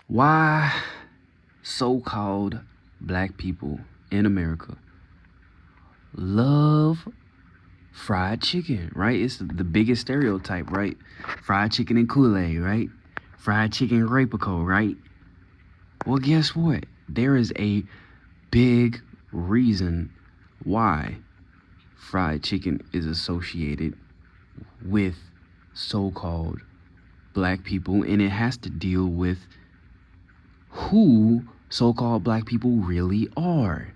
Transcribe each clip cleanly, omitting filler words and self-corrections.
Why so-called black people in America love fried chicken, right? It's the biggest stereotype, right? Fried chicken and Kool-Aid, right? Fried chicken and Grapico, right? Well, guess what? There is a big reason why fried chicken is associated with so-called black people, and it has to deal with who so-called black people really are.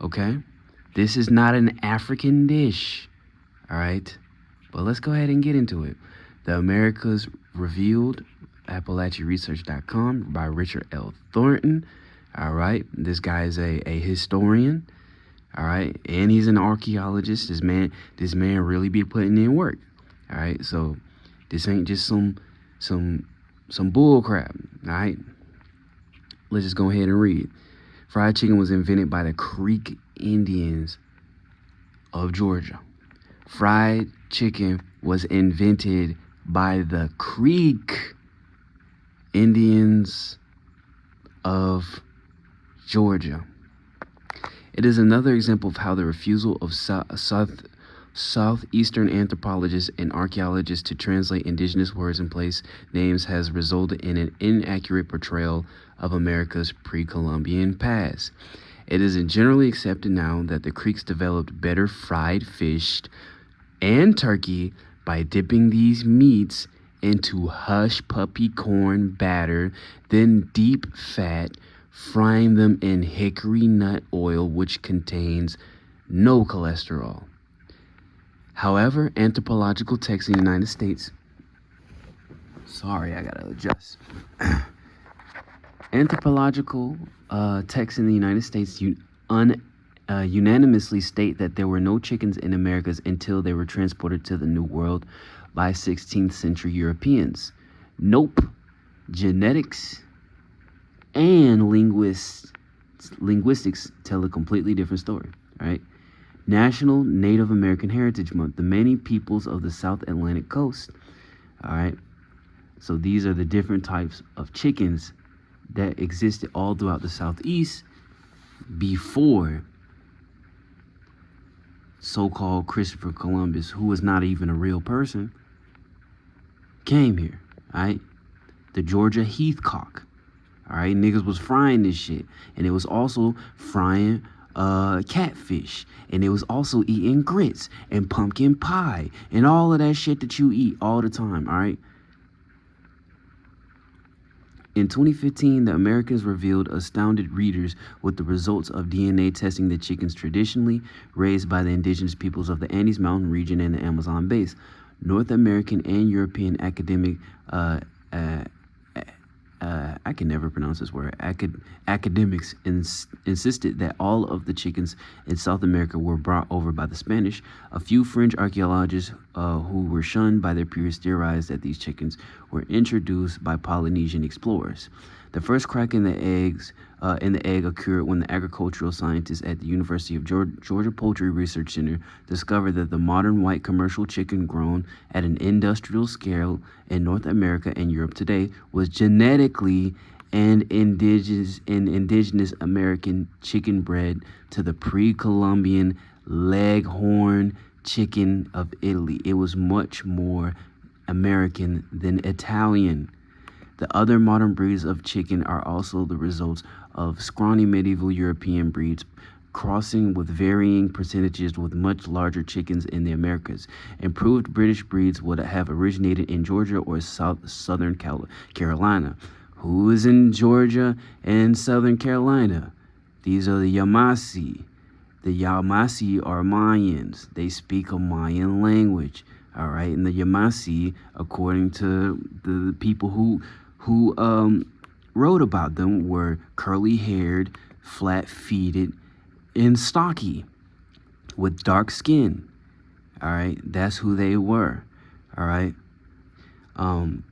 Okay? This is not an African dish. All right? But let's go ahead and get into it. The Americas Revealed, AppalachianResearch.com by Richard L. Thornton. All right? This guy is a historian. All right? And he's an archaeologist. This man really be putting in work. All right? So this ain't just some bull crap. All right? Let's just go ahead and read. Fried chicken was invented by the Creek Indians of Georgia. Fried chicken was invented by the Creek Indians of Georgia. It is another example of how the refusal of Southeastern anthropologists and archaeologists to translate indigenous words and place names has resulted in an inaccurate portrayal of America's pre-Columbian past. It is generally accepted now that the Creeks developed better fried fish and turkey by dipping these meats into hush puppy corn batter, then deep fat, frying them in hickory nut oil, which contains no cholesterol. However, anthropological texts in the United States, anthropological texts in the United States unanimously state that there were no chickens in Americas until they were transported to the New World by 16th century Europeans. Nope. Genetics and linguistics tell a completely different story, right? National Native American Heritage Month, the many peoples of the South Atlantic coast. All right. So these are the different types of chickens that existed all throughout the Southeast before so-called Christopher Columbus, who was not even a real person, came here. All right. The Georgia heathcock. All right. Niggas was frying this shit. And it was also frying catfish, and it was also eating grits and pumpkin pie and all of that shit that you eat all the time. All right. In 2015, the Americans revealed astounded readers with the results of DNA testing the chickens traditionally raised by the indigenous peoples of the Andes Mountain region and the Amazon base. North American and European academic I can never pronounce this word. Academics insisted that all of the chickens in South America were brought over by the Spanish. A few French archaeologists who were shunned by their peers theorized that these chickens were introduced by Polynesian explorers. The first crack in the egg occurred when the agricultural scientists at the University of Georgia Poultry Research Center discovered that the modern white commercial chicken grown at an industrial scale in North America and Europe today was genetically and indigenous American chicken bred to the pre-Columbian leghorn chicken of Italy. It was much more American than Italian. The other modern breeds of chicken are also the results of scrawny medieval European breeds crossing with varying percentages with much larger chickens in the Americas. Improved British breeds would have originated in Georgia or Southern Carolina. Who is in Georgia and Southern Carolina? These are the Yamasee. The Yamasee are Mayans. They speak a Mayan language. All right, and the Yamasee, according to the people who wrote about them, were curly-haired, flat-feeted, and stocky, with dark skin. All right, that's who they were. All right, and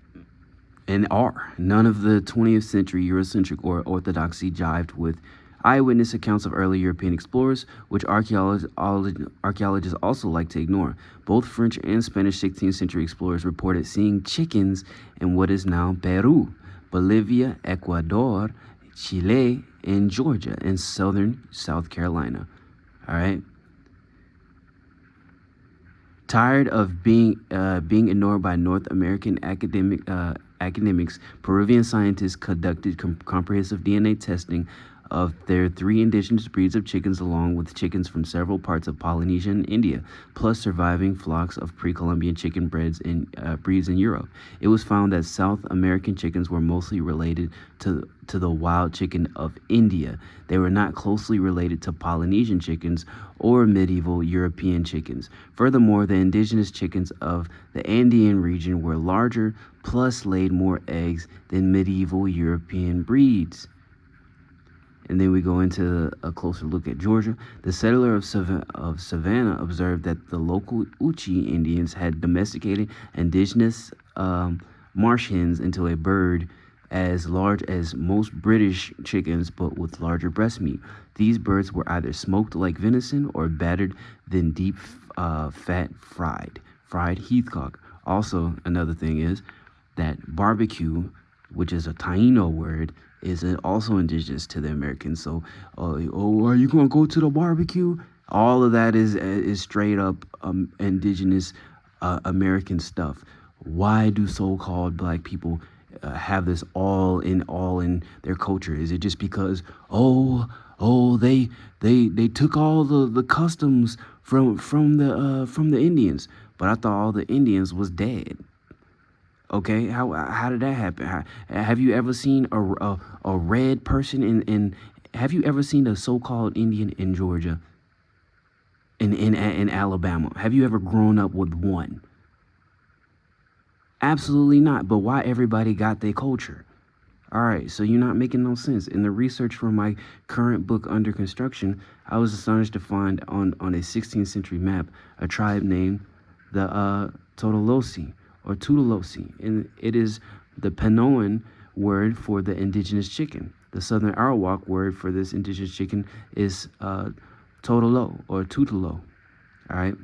are. None of the 20th century Eurocentric or orthodoxy jived with eyewitness accounts of early European explorers, which archaeologists also like to ignore. Both French and Spanish 16th century explorers reported seeing chickens in what is now Peru, Bolivia, Ecuador, Chile, and Georgia, and southern South Carolina. All right. Tired of being ignored by North American academics, Peruvian scientists conducted comprehensive DNA testing of their 3 indigenous breeds of chickens, along with chickens from several parts of Polynesia and India, plus surviving flocks of pre-Columbian chicken breeds in Europe. It was found that South American chickens were mostly related to the wild chicken of India. They were not closely related to Polynesian chickens or medieval European chickens. Furthermore, the indigenous chickens of the Andean region were larger, plus laid more eggs than medieval European breeds. And then we go into a closer look at Georgia. The settler of Savannah observed that the local Uchi Indians had domesticated indigenous marsh hens into a bird as large as most British chickens, but with larger breast meat. These birds were either smoked like venison or battered, then deep fat fried heathcock. Also, another thing is that barbecue, which is a Taino word, is also indigenous to the Americans. So, are you gonna go to the barbecue? All of that is straight up indigenous American stuff. Why do so-called black people have this all in their culture? Is it just because they took all the customs from the Indians? But I thought all the Indians was dead. Okay, how did that happen? Have you ever seen a red person in have you ever seen a so-called Indian in Georgia, in Alabama? Have you ever grown up with one? Absolutely not. But why everybody got their culture? All right, so you're not making no sense. In the research for my current book under construction, I was astonished to find on a 16th century map a tribe named the Totolosi, or Tutolosi, and it is the Panoan word for the indigenous chicken. The Southern Arawak word for this indigenous chicken is Totolo or Tutolo. All right.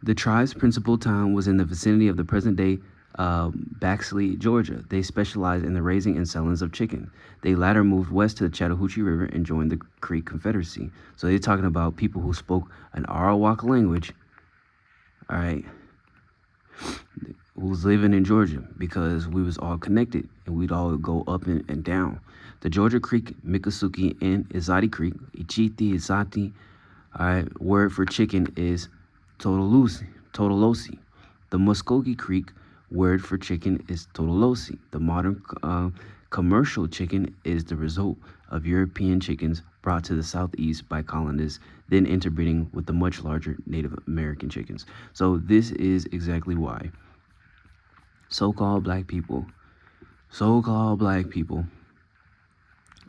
The tribe's principal town was in the vicinity of the present-day Baxley, Georgia. They specialized in the raising and selling of chicken. They later moved west to the Chattahoochee River and joined the Creek Confederacy. So they're talking about people who spoke an Arawak language, all right, who was living in Georgia, because we was all connected and we'd all go up and down. The Georgia Creek, Miccosukee, and Izati Creek, Ichiti, Izati, all right, word for chicken is Totolosi. The Muscogee Creek word for chicken is Totolosi. The modern commercial chicken is the result of European chickens brought to the Southeast by colonists, then interbreeding with the much larger Native American chickens. So this is exactly why so-called black people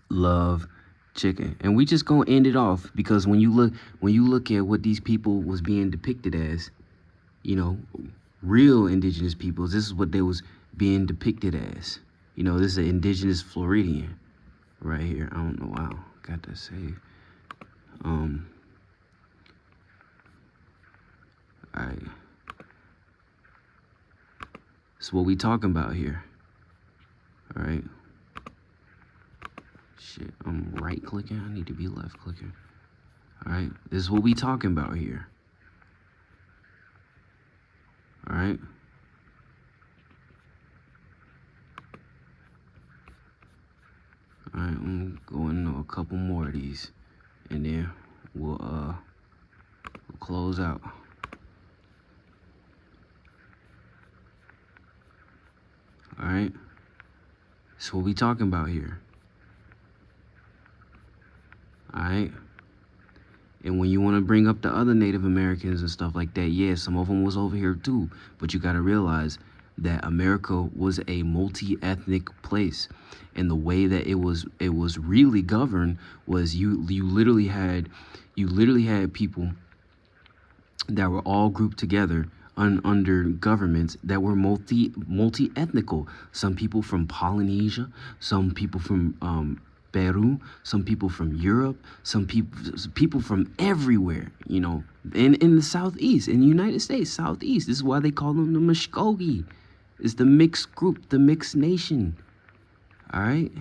love chicken. And we just gonna end it off, because when you look at what these people was being depicted as, you know, real indigenous peoples, this is what they was being depicted as. You know, this is an indigenous Floridian right here. I don't know. Wow, got that saved. All right. That's what we talking about here. All right. Shit, I'm right clicking. I need to be left clicking. All right. This is what we talking about here. All right. All right, I'm going to a couple more of these, and then we'll close out. All right. That's what we talking about here. All right. And when you want to bring up the other Native Americans and stuff like that, yeah, some of them was over here too. But you got to realize that America was a multi-ethnic place, and the way that it was really governed was you literally had people that were all grouped together under governments that were multi-ethnical. Some people from Polynesia, some people from Peru, some people from Europe, some people from everywhere, you know, in the Southeast, in the United States, Southeast. This is why they call them the Muscogee. It's the mixed group, the mixed nation. All right.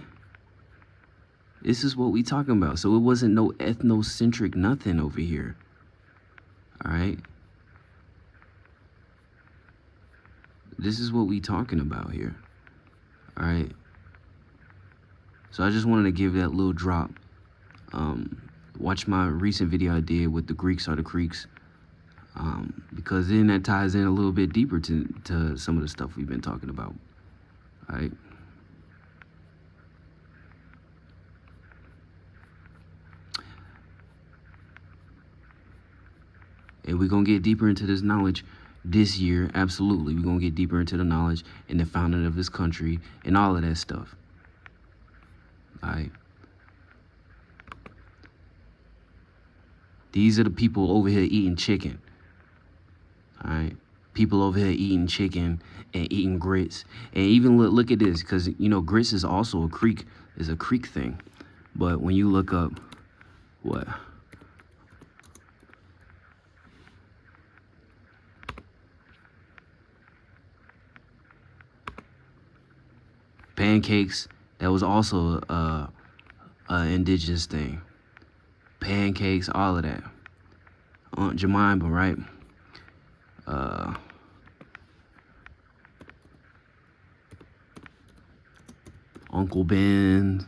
This is what we talking about. So it wasn't no ethnocentric nothing over here. All right. This is what we talking about here. All right. So I just wanted to give that little drop. Watch my recent video I did with the Greeks are the Creeks. Because then that ties in a little bit deeper to some of the stuff we've been talking about. All right. And we're going to get deeper into this knowledge this year. Absolutely. We're going to get deeper into the knowledge and the founding of this country and all of that stuff. All right. These are the people over here eating chicken. All right. People over here eating chicken and eating grits. And even look at this, because, you know, grits is also a creek thing. But when you look up what? Pancakes, that was also a indigenous thing. Pancakes, all of that. Aunt Jemima, right? Uncle Ben.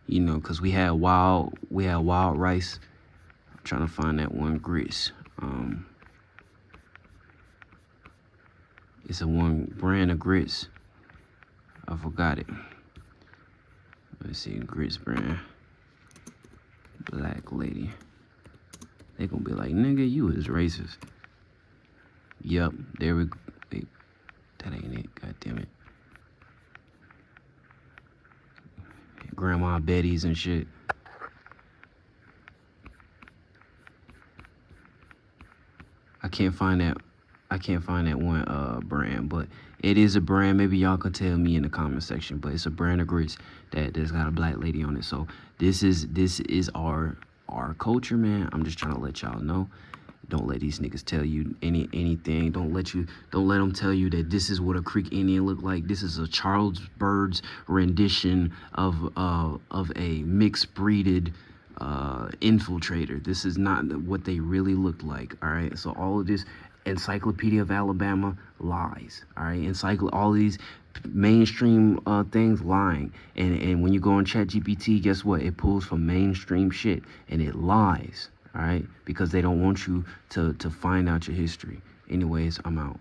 You know, cause we had wild rice. I'm trying to find that one grits. It's a one brand of grits. I forgot it. Let's see, grits brand. Black lady. They gonna be like, nigga, you is racist. Yup, there we go. Wait, that ain't it. God damn it. Grandma Betty's and shit. I can't find that one brand, but it is a brand. Maybe y'all can tell me in the comment section, but it's a brand of grits that's got a black lady on it. So this is our culture, man. I'm just trying to let y'all know. Don't let these niggas tell you anything. Don't let them tell you that this is what a Creek Indian look like. This is a Charles Bird's rendition of a mixed breeded infiltrator. This is not what they really looked like. All right. So all of this Encyclopedia of Alabama lies. All right. All these mainstream things lying. And when you go on ChatGPT, guess what? It pulls from mainstream shit and it lies. All right, because they don't want you to find out your history. Anyways, I'm out.